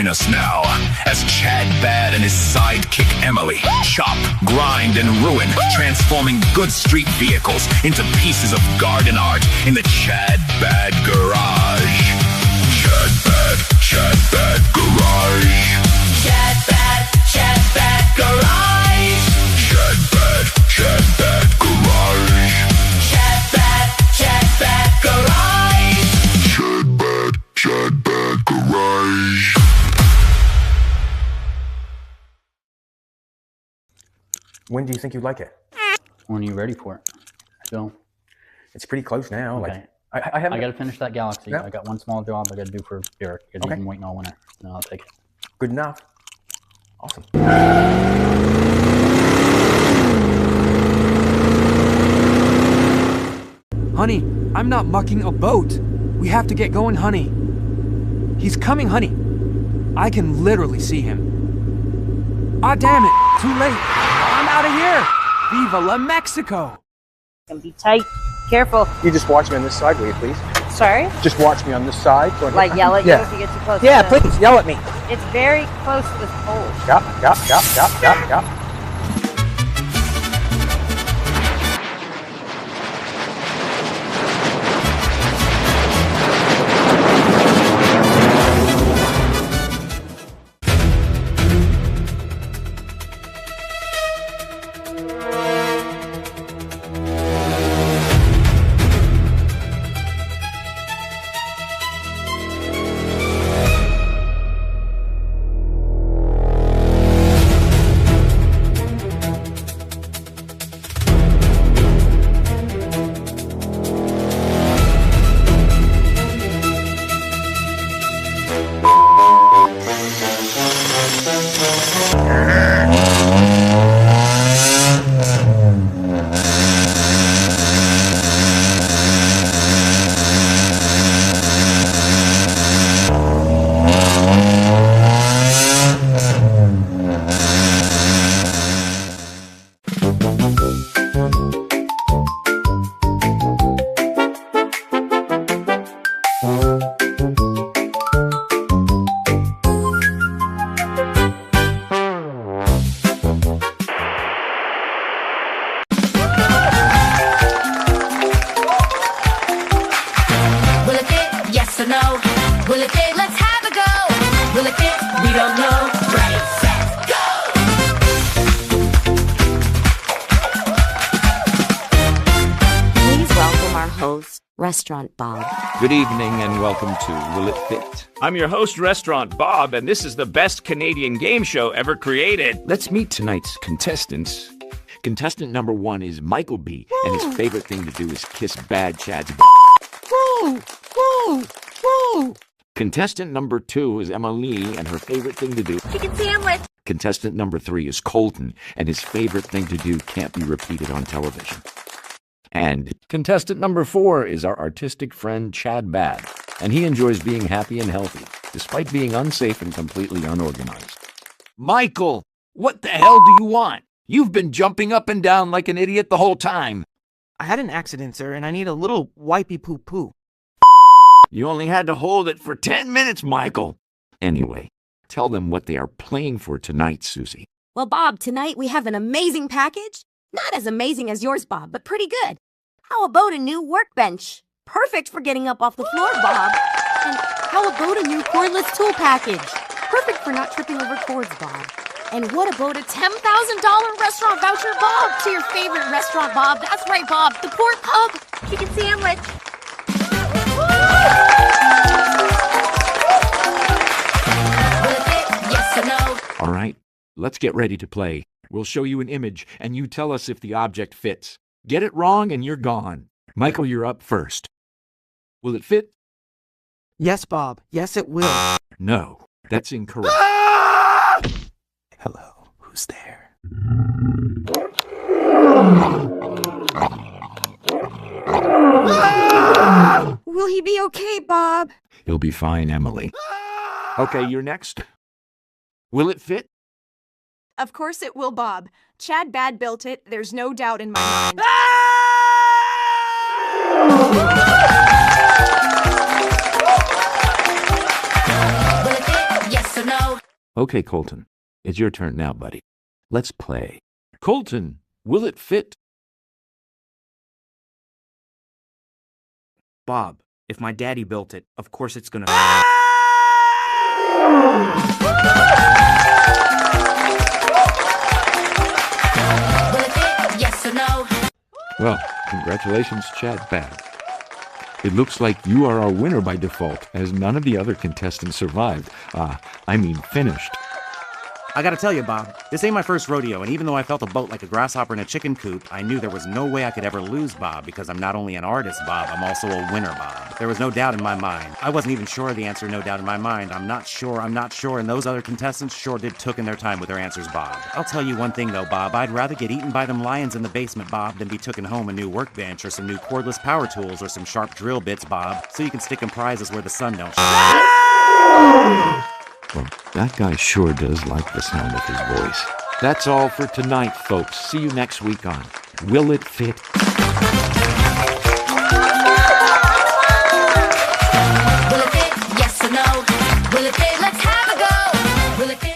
Join us now as Chad Bad and his sidekick Emily chop, grind, and ruin, transforming good street vehicles into pieces of garden art in the Chad Bad Garage. Chad Bad Garage. Chad Bad Garage. Chad Bad Garage. Chad Bad Garage. Chad Bad Garage. When do you think you'd like it? When are you ready for it? So, It's pretty close now. okay. Like I haven't. I got to finish that Galaxy. Yeah. I got one small job I got to do for Derek because Okay. he's been waiting all winter. And I'll take it. Good enough. Awesome. Honey, I'm not mucking a boat. We have to get going, honey. He's coming, honey. I can literally see him. Ah, damn it. Too late. I'm out of here. Viva la Mexico. Can be tight. Careful. You just watch me on this side, will you, please? Sorry? Just watch me on this side. So Like yell at you if you get too close. Yeah, to the- please yell at me. It's very close to this pole. Yup. Will it fit? Yes or no? Will it fit? Let's have a go. Will it fit? We don't know. Ready, set, go! Please welcome our host, Restaurant Bob. Good evening and welcome to Will It Fit? I'm your host, Restaurant Bob, and this is the best Canadian game show ever created. Let's meet tonight's contestants. Contestant number 1 is Michael B, and his favorite thing to do is kiss Bad Chad's b***. Contestant number 2 is Emily, and her favorite thing to do... Chicken sandwich. Contestant number 3 is Colton, and his favorite thing to do can't be repeated on television. And contestant number 4 is our artistic friend Chad Bad, and he enjoys being happy and healthy, despite being unsafe and completely unorganized. Michael, what the hell do you want? You've been jumping up and down like an idiot the whole time. I had an accident, sir, and I need a little wipey poo-poo. You only had to hold it for 10 minutes, Michael. Anyway, tell them what they are playing for tonight, Susie. Well, Bob, tonight we have an amazing package. Not as amazing as yours, Bob, but pretty good. How about a new workbench? Perfect for getting up off the floor, Bob. And how about a new cordless tool package? Perfect for not tripping over cords, Bob. And what about a $10,000 restaurant voucher, Bob, to your favorite restaurant, Bob? That's right, Bob, the Port Pub. Chicken sandwich. Will it fit? Yes or no? All right, let's get ready to play. We'll show you an image, and you tell us if the object fits. Get it wrong, and you're gone. Michael, you're up first. Will it fit? Yes, Bob. Yes, it will. No, that's incorrect. Hello, who's there? Will he be okay, Bob? He'll be fine, Emily. Okay, you're next. Will it fit? Of course it will, Bob. Chad Bad built it. There's no doubt in my mind. Will it fit? Yes or no? Okay, Colton, it's your turn now, buddy. Let's play. Colton, will it fit? Bob, if my daddy built it, of course it's gonna... Yes or no? Well, congratulations, Chad Bad. It looks like you are our winner by default, as none of the other contestants survived. Finished. I gotta tell you, Bob, this ain't my first rodeo, and even though I felt a boat like a grasshopper in a chicken coop, I knew there was no way I could ever lose, Bob, because I'm not only an artist, Bob, I'm also a winner, Bob. There was no doubt in my mind. I wasn't even sure of the answer, no doubt in my mind. I'm not sure, and those other contestants sure did took in their time with their answers, Bob. I'll tell you one thing, though, Bob, I'd rather get eaten by them lions in the basement, Bob, than be tooken home a new workbench or some new cordless power tools or some sharp drill bits, Bob, so you can stick 'em prizes where the sun don't shine. Well, that guy sure does like the sound of his voice. That's all for tonight, folks. See you next week on Will It Fit? Will it fit? Yes or no? Will it fit? Let's have a go. Will it fit?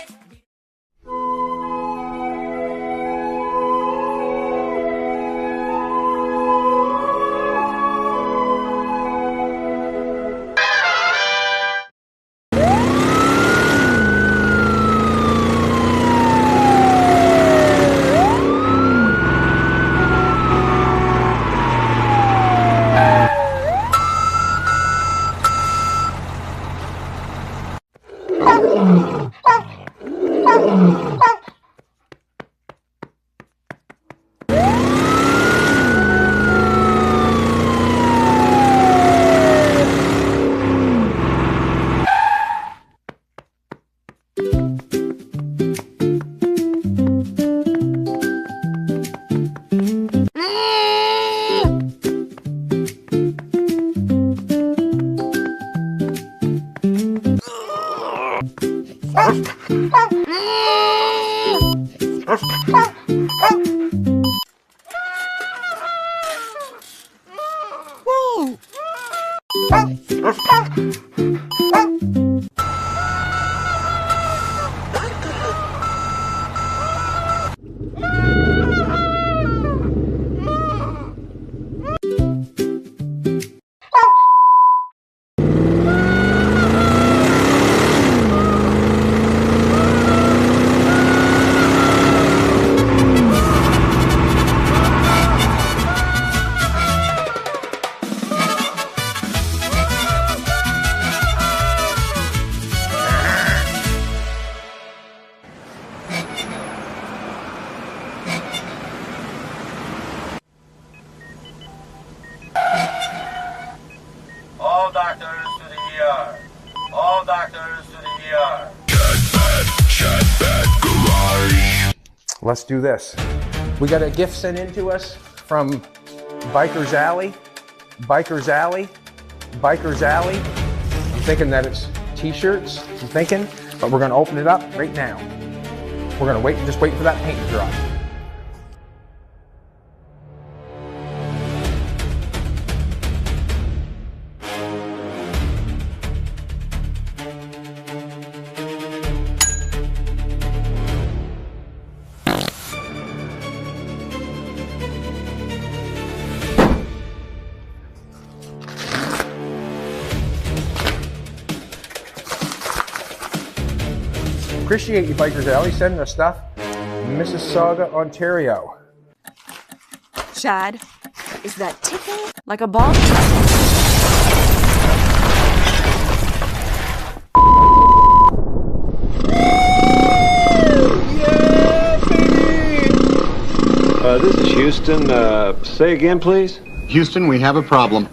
All doctors to the ER. All doctors to the ER. Chadgatti Garage. Let's do this. We got a gift sent in to us from Biker's Alley. Biker's Alley. Biker's Alley. I'm thinking that it's t-shirts, but we're gonna open it up right now. We're gonna just wait for that paint to dry. Appreciate you, Bikers Alley, sending us stuff. Mississauga, Ontario. Chad, is that ticking like a ball? This is Houston. Say again, please. Houston, we have a problem.